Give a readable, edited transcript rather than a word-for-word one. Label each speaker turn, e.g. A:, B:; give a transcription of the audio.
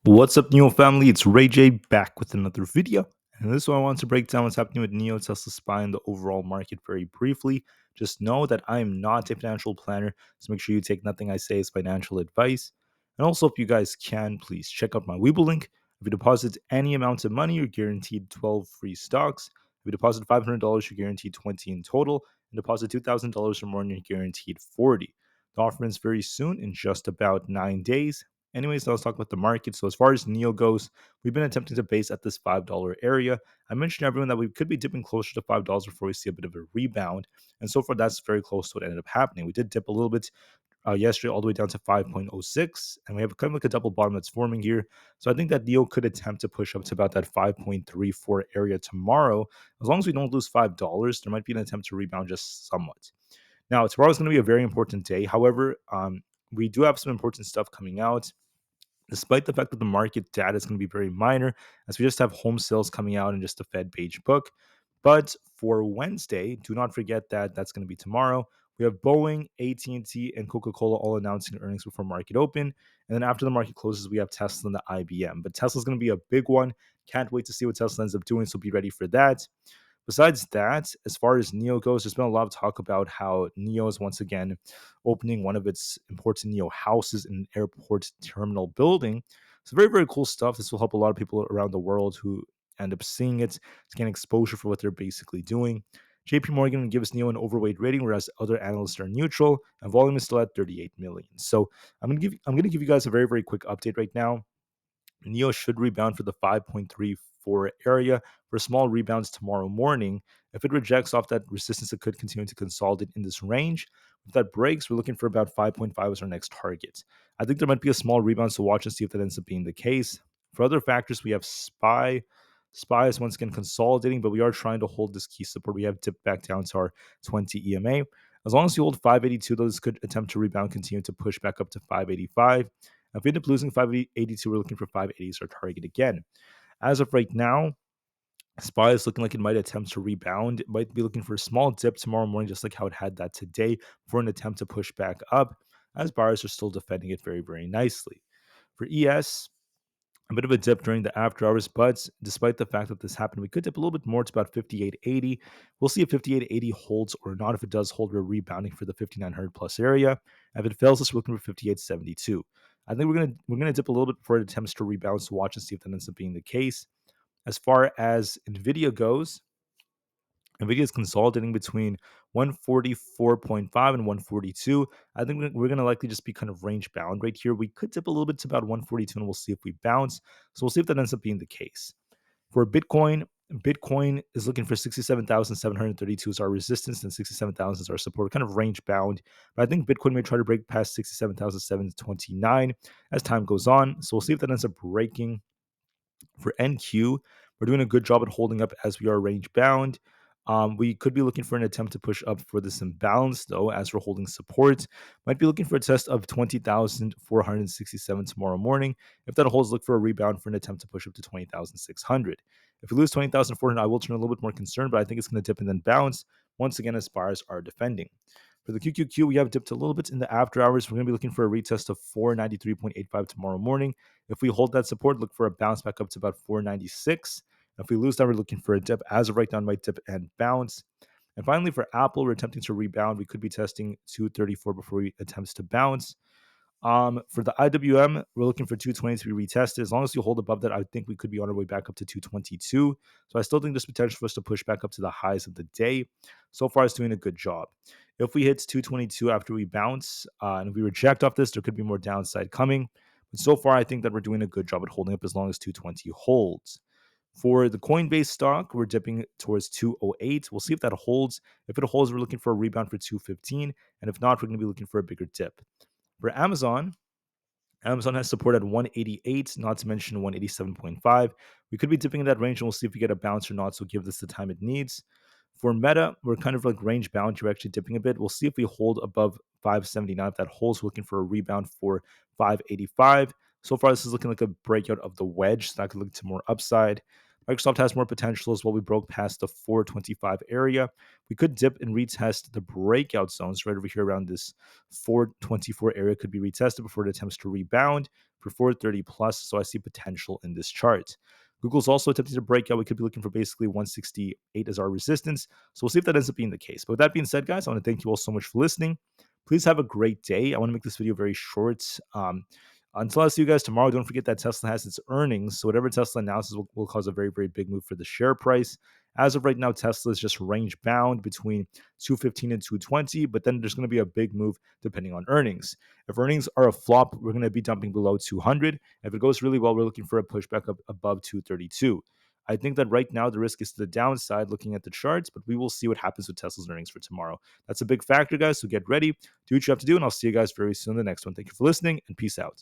A: What's up, NIO family? It's Rey-Jay back with another video. And in this one, I want to break down what's happening with NIO, Tesla, SPY, and the overall market very briefly. Just know that I am not a financial planner, so make sure you take nothing I say as financial advice. And also, if you guys can, please check out my Webull link. If you deposit any amount of money, you're guaranteed 12 free stocks. If you deposit $500, you're guaranteed 20 in total. And deposit $2,000 or more, and you're guaranteed 40. The offer ends very soon, in just about 9 days. Anyways, let's talk about the market. So as far as NIO goes, we've been attempting to base at this $5 area. I mentioned to everyone that we could be dipping closer to $5 before we see a bit of a rebound. And so far, that's very close to what ended up happening. We did dip a little bit yesterday all the way down to 5.06, and we have kind of like a double bottom that's forming here. So I think that NIO could attempt to push up to about that 5.34 area tomorrow. As long as we don't lose $5, there might be an attempt to rebound just somewhat. Now, tomorrow is going to be a very important day. However, we do have some important stuff coming out, despite the fact that the market data is going to be very minor, as we just have home sales coming out and just the Fed beige book. But for Wednesday, do not forget that that's going to be tomorrow. We have Boeing, AT&T, and Coca-Cola all announcing earnings before market open. And then after the market closes, we have Tesla and the IBM. But Tesla's going to be a big one. Can't wait to see what Tesla ends up doing, so be ready for that. Besides that, as far as NIO goes, there's been a lot of talk about how NIO is once again opening one of its important NIO houses in an airport terminal building. So very, very cool stuff. This will help a lot of people around the world who end up seeing it to gain exposure for what they're basically doing. JP Morgan gives NIO an overweight rating, whereas other analysts are neutral, and volume is still at 38 million. So I'm gonna give you guys a very, very quick update right now. NIO should rebound for the 5.34 area for small rebounds tomorrow morning. If it rejects off that resistance, it could continue to consolidate in this range. If that breaks, we're looking for about 5.5 as our next target. I think there might be a small rebound, so watch and see if that ends up being the case. For other factors, we have SPY. SPY is once again consolidating, but we are trying to hold this key support. We have dipped back down to our 20 EMA. As long as you hold 582, those could attempt to rebound, continue to push back up to 585. If we end up losing 582, we're looking for 580 as our target again. As of right now, SPY is looking like it might attempt to rebound. It might be looking for a small dip tomorrow morning, just like how it had that today, for an attempt to push back up, as buyers are still defending it very, very nicely. For ES, a bit of a dip during the after hours, but despite the fact that this happened, we could dip a little bit more to about 58.80. We'll see if 58.80 holds or not. If it does hold, we're rebounding for the 5900 plus area. If it fails us, we're looking for 58.72. I think we're gonna dip a little bit before it attempts to rebound, so watch and see if that ends up being the case. As far as Nvda goes, Nvidia is consolidating between 144.5 and 142. I think we're going to likely just be kind of range bound right here. We could dip a little bit to about 142 and we'll see if we bounce. So we'll see if that ends up being the case. For Bitcoin, Bitcoin is looking for 67,732 as our resistance and 67,000 is our support, kind of range bound. But I think Bitcoin may try to break past 67,729 as time goes on. So we'll see if that ends up breaking. For NQ, we're doing a good job at holding up as we are range bound. We could be looking for an attempt to push up for this imbalance, though, as we're holding support. Might be looking for a test of 20,467 tomorrow morning. If that holds, look for a rebound for an attempt to push up to 20,600. If we lose 20,400, I will turn a little bit more concerned, but I think it's going to dip and then bounce once again as buyers are defending. For the QQQ, we have dipped a little bit in the after hours. We're going to be looking for a retest of 493.85 tomorrow morning. If we hold that support, look for a bounce back up to about 496. If we lose that, we're looking for a dip. As of right now, might dip and bounce. And finally, for Apple, we're attempting to rebound. We could be testing 234 before we attempt to bounce. For the IWM, we're looking for 220 to be retested. As long as you hold above that, I think we could be on our way back up to 222. So I still think there's potential for us to push back up to the highs of the day. So far, it's doing a good job. If we hit 222 after we bounce, and if we reject off this, there could be more downside coming. But so far, I think that we're doing a good job at holding up as long as 220 holds. For the Coinbase stock, we're dipping towards 208. We'll see if that holds. If it holds, we're looking for a rebound for 215. And if not, we're going to be looking for a bigger dip. For Amazon has support at 188, not to mention 187.5. We could be dipping in that range, and we'll see if we get a bounce or not, so give this the time it needs. For Meta, we're kind of like range bound. You're actually dipping a bit. We'll see if we hold above 579. If that holds, we're looking for a rebound for 585. So far, this is looking like a breakout of the wedge, so that could look to more upside. Microsoft has more potential as well. We broke past the 425 area. We could dip and retest the breakout zones right over here around this 424 area. Could be retested before it attempts to rebound. for 430 plus, so I see potential in this chart. Google's also attempting to break out. We could be looking for basically 168 as our resistance. So we'll see if that ends up being the case. But with that being said, guys, I want to thank you all so much for listening. Please have a great day. I want to make this video very short. Until I see you guys tomorrow, don't forget that Tesla has its earnings. So whatever Tesla announces will cause a very, very big move for the share price. As of right now, Tesla is just range bound between 215 and 220, but then there's going to be a big move depending on earnings. If earnings are a flop, we're going to be dumping below 200. If it goes really well, we're looking for a pushback up above 232. I think that right now the risk is to the downside looking at the charts, but we will see what happens with Tesla's earnings for tomorrow. That's a big factor, guys, so get ready. Do what you have to do, and I'll see you guys very soon in the next one. Thank you for listening, and peace out.